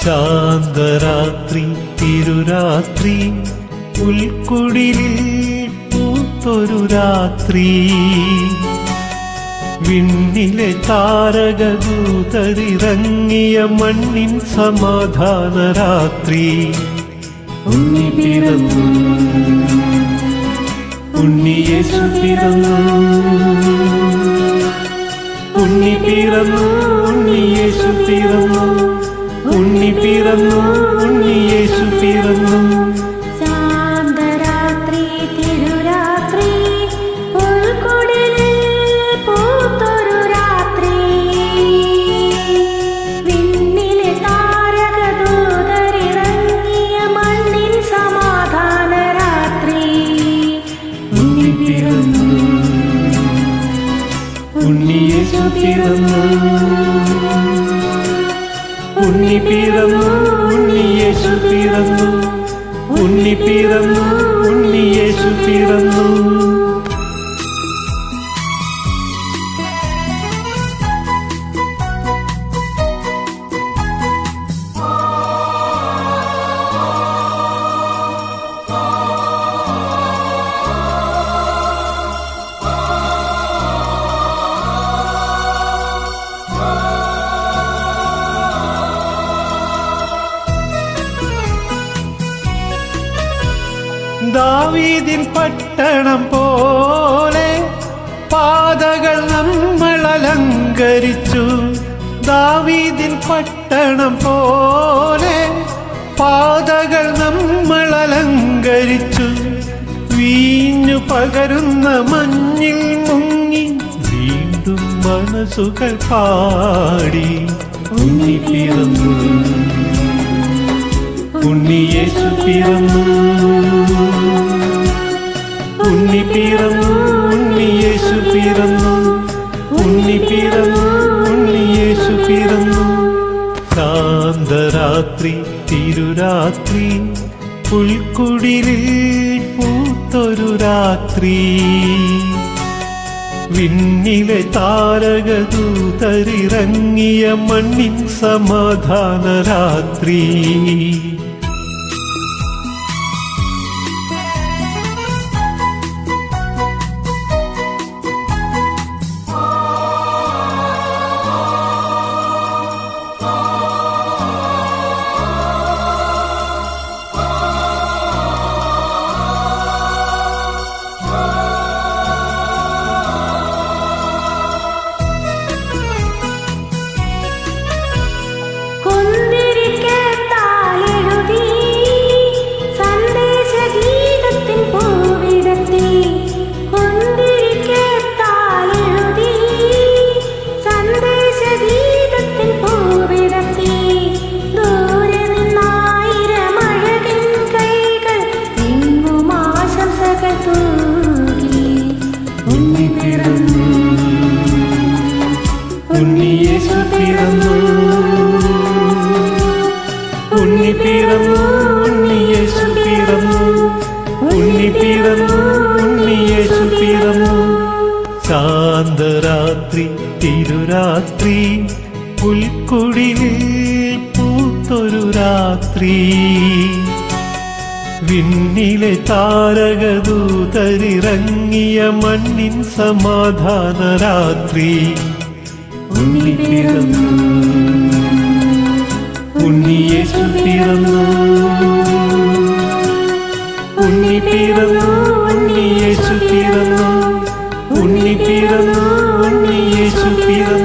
ശാന്തരാത്രി തിരുരാത്രി ഉൾക്കുടിലിൽ പൂത്തൊരു രാത്രി വിണ്ണിലെ താരകദൂതരിറങ്ങിയ മണ്ണിൻ സമാധാന രാത്രി ഉണ്ണി പിറന്നു ഉണ്ണി യേശു പിറന്നു ഉണ്ണി പിറന്നു ഉണ്ണി യേശു പിറന്നു ഉണ്ണി പിറന്നു ഉണ്ണി യേശു പിറന്നു ശാന്തരാത്രി തിരുരാത്രി ഉൾക്കുടിലിൽ പൂത്തൊരു രാത്രി വിണ്ണിലെ താരകദൂതരിറങ്ങിയ മണ്ണിൻ സമാധാന രാത്രി ഉണ്ണി പിറന്നു ഉണ്ണി യേശു പിറന്നു ഉണ്ണി പിറന്നു ഉണ്ണി യേശു പിറന്നു ഉണ്ണി പിറന്നു ഉണ്ണി യേശു പിറന്നു ദാവീദിൻ പട്ടണം പോലെ പാതകൾ നമ്മൾ അലങ്കരിച്ചു ദാവീദിൻ പട്ടണം പോലെ പാതകൾ നമ്മൾ അലങ്കരിച്ചു വീഞ്ഞു പകരുന്ന മഞ്ഞിൽ മുങ്ങി വീണ്ടും മനസ്സുകൾ പാടി ഉണ്ണി പിറന്നു ഉണ്ണി യേശു പിറന്നു ഉണ്ണി പിറന്നു ഉണ്ണി യേശു പിറന്നു ഉണ്ണി പിറന്നു ഉണ്ണി യേശു പിറന്നു ശാന്തരാത്രി തിരുരാത്രി പുൽക്കുടിലിൽ പൂത്തൊരു രാത്രി വിണ്ണിലെ താരകദൂതരിറങ്ങിയ മണ്ണിൻ സമാധാന രാത്രി ഉണ്ണി യേശു പിറന്നു ഉണ്ണി പിറന്നു ഉണ്ണി യേശു പിറന്നു ഉണ്ണി പിറന്നു ഉണ്ണി യേശു പിറന്നു ശാന്തരാത്രി തിരുരാത്രി പുൽക്കുടിലിൽ പൂത്തൊരു രാത്രി വിണ്ണിലെ താരകദൂതരിറങ്ങിയ മണ്ണിൻ സമാധാന രാത്രി ഉണ്ണി പിറന്നു ഉണ്ണി യേശു പിറന്നു ഉണ്ണി പിറന്നു ഉണ്ണി യേശു പിറന്നു ഉണ്ണി പിറന്നു ഉണ്ണി യേശു പിറന്നു